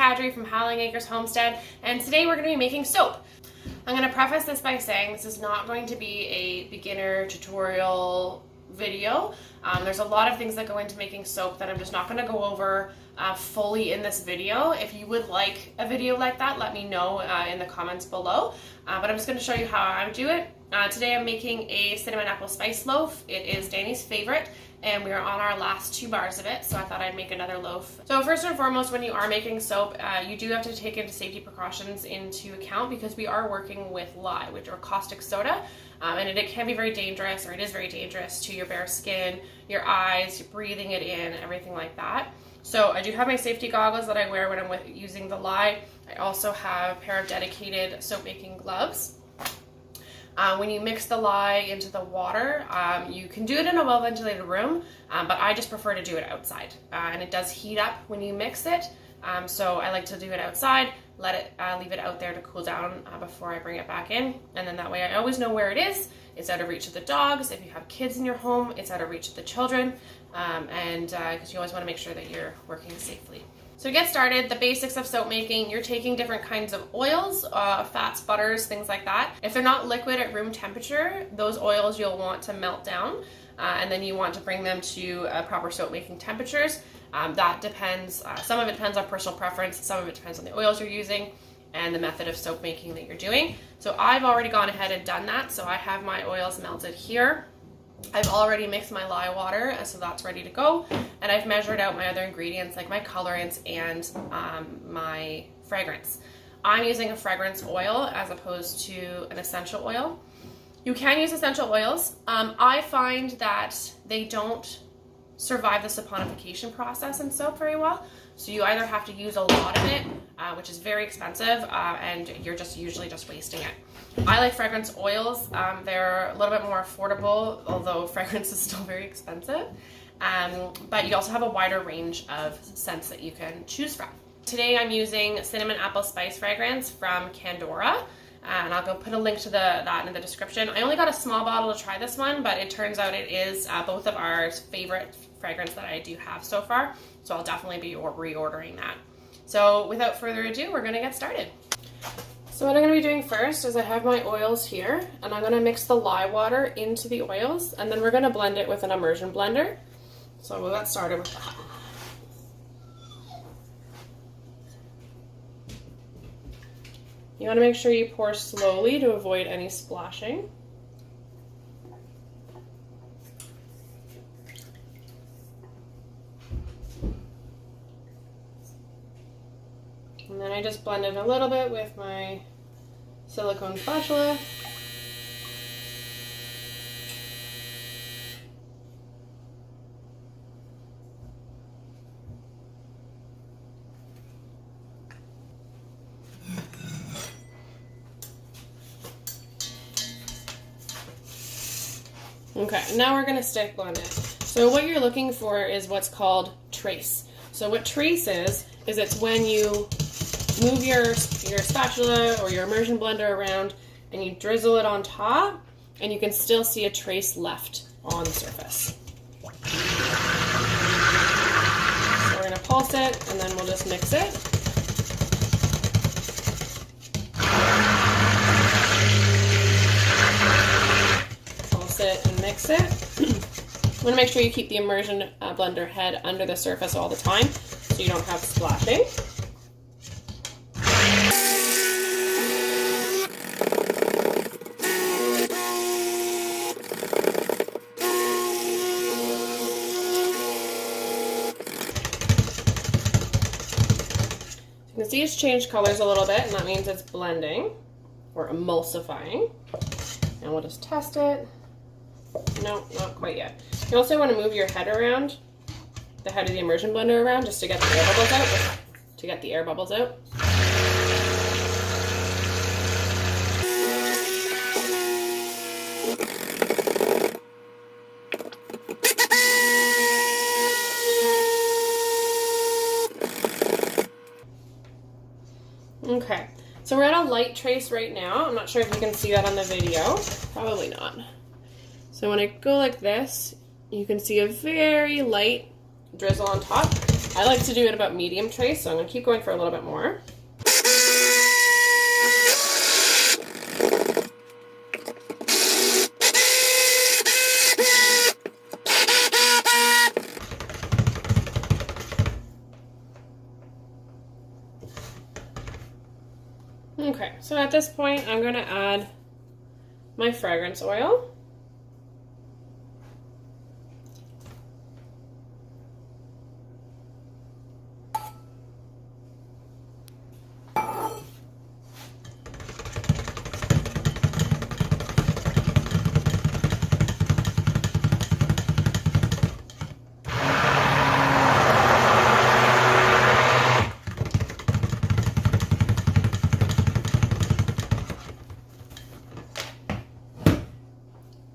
Kadri from Howling Acres Homestead, and today we're going to be making soap. I'm going to preface this by saying this is not going to be a beginner tutorial video. There's a lot of things that go into making soap that I'm just not going to go over fully in this video. If you would like a video like that, let me know in the comments below. But I'm just going to show you how I do it. Today I'm making a cinnamon apple spice loaf. It is Danny's favorite, and we are on our last 2 bars of it, so I thought I'd make another loaf. So first and foremost, when you are making soap, you do have to take into safety precautions into account because we are working with lye, which are caustic soda, and it can be very dangerous, or it is very dangerous to your bare skin, your eyes, you're breathing it in, everything like that. So I do have my safety goggles that I wear when I'm using the lye. I also have a pair of dedicated soap making gloves. When you mix the lye into the water, you can do it in a well-ventilated room, but I just prefer to do it outside. And it does heat up when you mix it, so I like to do it outside, leave it out there to cool down before I bring it back in, and then that way I always know where it is. It's out of reach of the dogs. If you have kids in your home, it's out of reach of the children, because you always want to make sure that you're working safely. So to get started, the basics of soap making, you're taking different kinds of oils, fats, butters, things like that. If they're not liquid at room temperature, those oils you'll want to melt down, and then you want to bring them to proper soap making temperatures. That depends, some of it depends on personal preference, some of it depends on the oils you're using and the method of soap making that you're doing. So I've already gone ahead and done that, so I have my oils melted here. I've already mixed my lye water, so that's ready to go, and I've measured out my other ingredients like my colorants and my fragrance. I'm using a fragrance oil as opposed to an essential oil. You can use essential oils. I find that they don't survive the saponification process in soap very well, so you either have to use a lot of it, which is very expensive, and you're just usually just wasting it. I like fragrance oils. They're a little bit more affordable, although fragrance is still very expensive. But you also have a wider range of scents that you can choose from. Today I'm using cinnamon apple spice fragrance from Candora, and I'll go put a link to that in the description. I only got a small bottle to try this one, but it turns out it is both of our favorite fragrance that I do have so far, so I'll definitely be reordering that. So without further ado, we're going to get started. So what I'm going to be doing first is I have my oils here, and I'm going to mix the lye water into the oils, and then we're going to blend it with an immersion blender. So we'll get started with that. You want to make sure you pour slowly to avoid any splashing. And then I just blend it a little bit with my silicone spatula. Okay, now we're going to stick blend it. So what you're looking for is what's called trace. So what trace is it's when you move your spatula or your immersion blender around and you drizzle it on top, and you can still see a trace left on the surface. So we're going to pulse it, and then we'll just mix it. Pulse it and mix it. You want to make sure you keep the immersion blender head under the surface all the time so you don't have splashing. You can see it's changed colors a little bit, and that means it's blending or emulsifying. And we'll just test it. No, not quite yet. You also want to move your head around, the head of the immersion blender around, just to get the air bubbles out. Okay, so we're at a light trace right now. I'm not sure if you can see that on the video. Probably not. So when I go like this, you can see a very light drizzle on top. I like to do it about medium trace, so I'm going to keep going for a little bit more. Okay, so at this point, I'm going to add my fragrance oil.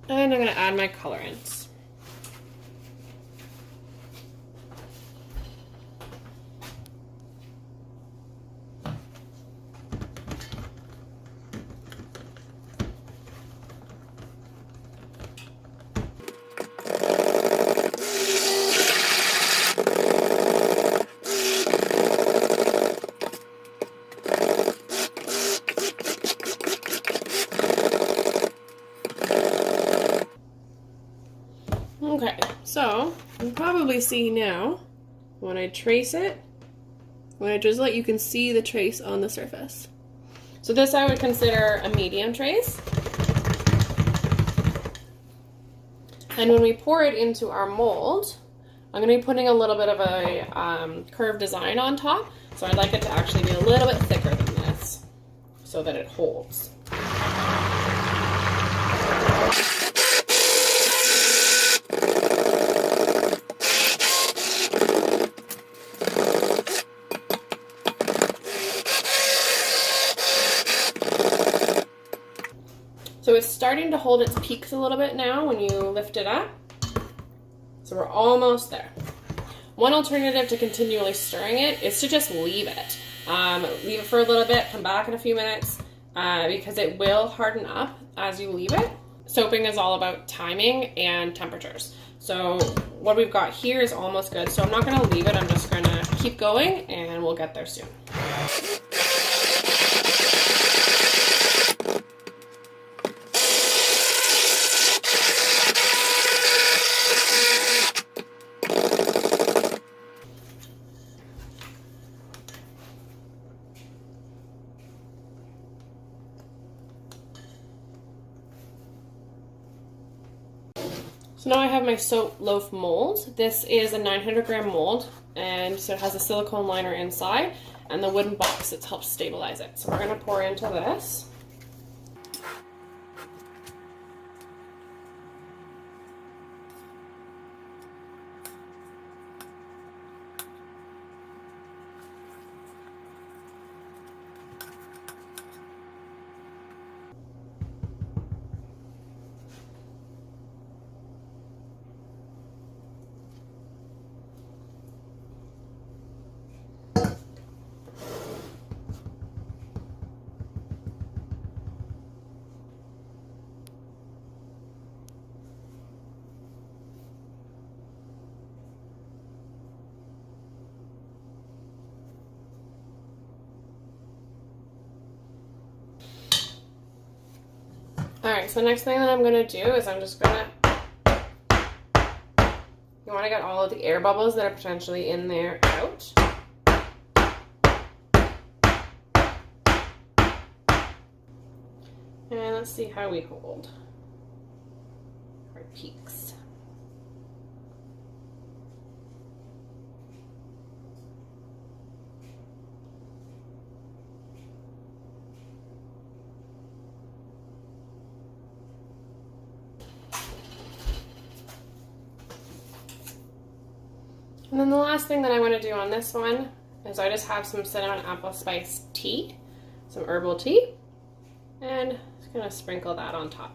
And I'm going to add my colorants. Okay, so you can probably see now when I trace it, when I drizzle it, you can see the trace on the surface. So this I would consider a medium trace. And when we pour it into our mold, I'm going to be putting a little bit of a curved design on top. So I'd like it to actually be a little bit thicker than this so that it holds. So it's starting to hold its peaks a little bit now when you lift it up. So we're almost there. One alternative to continually stirring it is to just leave it. Leave it for a little bit, come back in a few minutes, because it will harden up as you leave it. Soaping is all about timing and temperatures. So what we've got here is almost good. So I'm not gonna leave it, I'm just gonna keep going and we'll get there soon. So now I have my soap loaf mold. This is a 900-gram mold, and so it has a silicone liner inside and the wooden box that helps stabilize it. So we're going to pour into this. Alright, so the next thing that I'm going to do is I'm just going to, you want to get all of the air bubbles that are potentially in there out. And let's see how we hold our peaks. And then the last thing that I want to do on this one is I just have some cinnamon apple spice tea, some herbal tea, and just going to sprinkle that on top.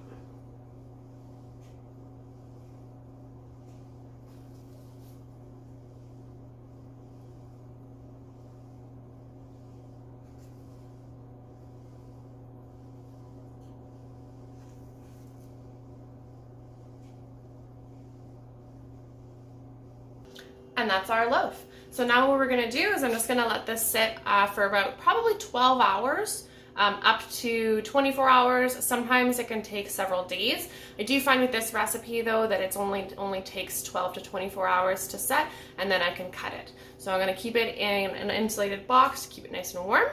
And that's our loaf. So now what we're gonna do is I'm just gonna let this sit for about probably 12 hours, up to 24 hours. Sometimes it can take several days. I do find with this recipe though that it's only takes 12 to 24 hours to set, and then I can cut it. So I'm gonna keep it in an insulated box to keep it nice and warm,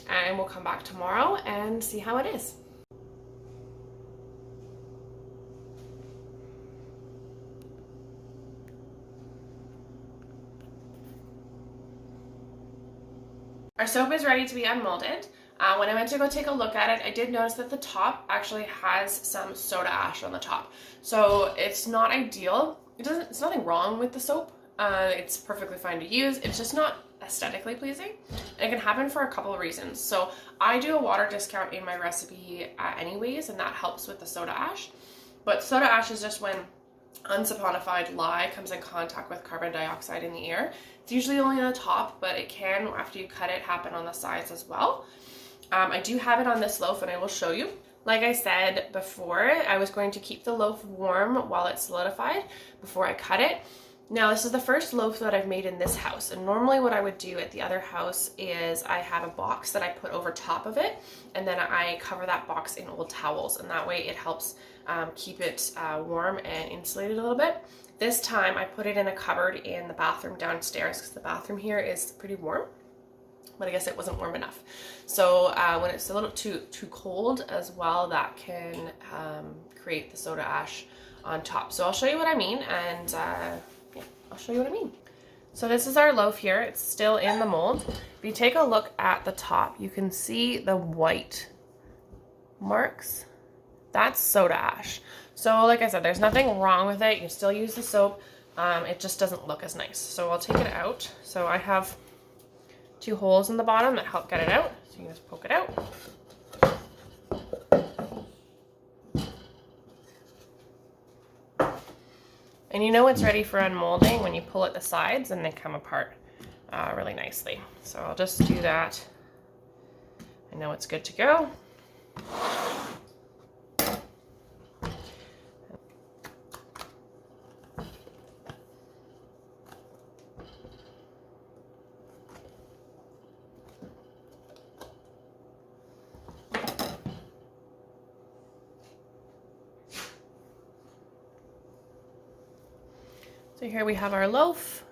and we'll come back tomorrow and see how it is. Our soap is ready to be unmolded. When I went to go take a look at it, I did notice that the top actually has some soda ash on the top. So it's not ideal. It's nothing wrong with the soap. It's perfectly fine to use. It's just not aesthetically pleasing. And it can happen for a couple of reasons. So I do a water discount in my recipe anyways, and that helps with the soda ash. But soda ash is just when unsaponified lye comes in contact with carbon dioxide in the air. It's usually only on the top, but it can, after you cut it, happen on the sides as well. I do have it on this loaf, and I will show you. Like I said before, I was going to keep the loaf warm while it's solidified before I cut it. Now, this is the first loaf that I've made in this house, and normally what I would do at the other house is I have a box that I put over top of it, and then I cover that box in old towels, and that way it helps keep it warm and insulated a little bit. This time I put it in a cupboard in the bathroom downstairs because the bathroom here is pretty warm, but I guess it wasn't warm enough. So when it's a little too cold as well, that can create the soda ash on top. So I'll show you what I mean, and yeah, I'll show you what I mean. So this is our loaf here. It's still in the mold. If you take a look at the top, you can see the white marks. That's soda ash. So like I said, there's nothing wrong with it. You can still use the soap. It just doesn't look as nice. So I'll take it out. So I have 2 holes in the bottom that help get it out. So you can just poke it out. And you know it's ready for unmolding when you pull at the sides and they come apart really nicely. So I'll just do that. I know it's good to go. So here we have our loaf.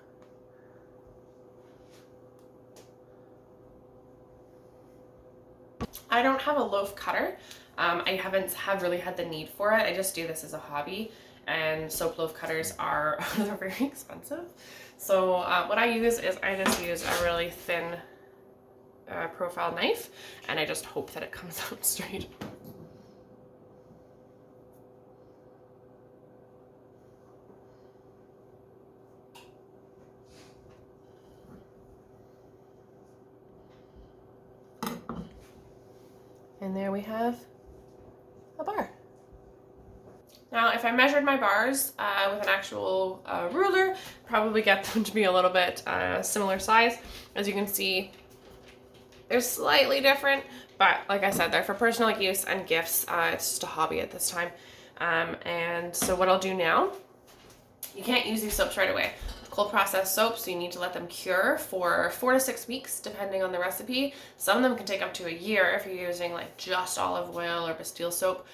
I don't have a loaf cutter. I haven't really had the need for it. I just do this as a hobby, and soap loaf cutters are they're very expensive. So what I use is I just use a really thin profile knife, and I just hope that it comes out straight. And there we have a bar. Now, if I measured my bars with an actual ruler, probably get them to be a little bit similar size. As you can see, they're slightly different, but like I said, they're for personal use and gifts. It's just a hobby at this time. And so what I'll do now, you can't use these soaps right away. Cold processed soaps, you need to let them cure for 4 to 6 weeks, depending on the recipe. Some of them can take up to a year if you're using like just olive oil or Bastille soap.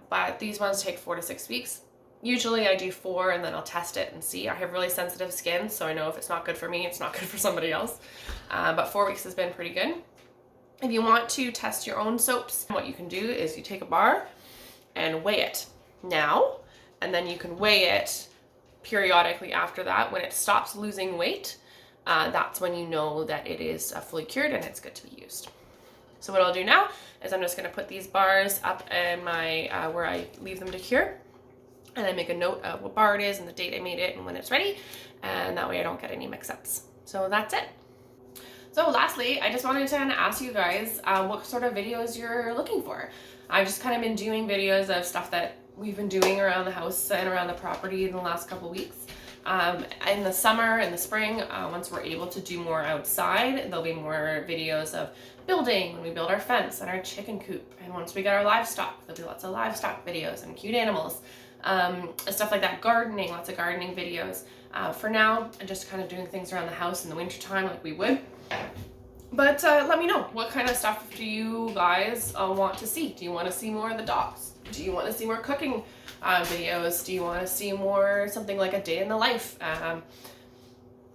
But these ones take 4 to 6 weeks. Usually I do 4 and then I'll test it and see. I have really sensitive skin, so I know if it's not good for me, it's not good for somebody else. But 4 weeks has been pretty good. If you want to test your own soaps, what you can do is you take a bar and weigh it now, and then you can weigh it periodically after that. When it stops losing weight, that's when you know that it is fully cured and it's good to be used. So what I'll do now is I'm just going to put these bars up in my where I leave them to cure, and I make a note of what bar it is and the date I made it and when it's ready, and that way I don't get any mix-ups. So that's it. So lastly, I just wanted to ask you guys what sort of videos you're looking for. I've just kind of been doing videos of stuff that we've been doing around the house and around the property in the last couple weeks. In the summer and the spring, once we're able to do more outside, there'll be more videos of building, when we build our fence and our chicken coop. And once we get our livestock, there'll be lots of livestock videos and cute animals. stuff like that. Gardening, lots of gardening videos. For now, I'm just kind of doing things around the house in the winter time like we would. But let me know, what kind of stuff do you guys want to see? Do you want to see more of the dogs? Do you want to see more cooking videos? Do you want to see more something like a day in the life?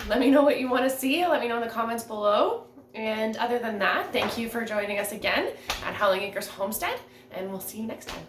Let me know what you want to see. Let me know in the comments below. And other than that, thank you for joining us again at Howling Acres Homestead, and we'll see you next time.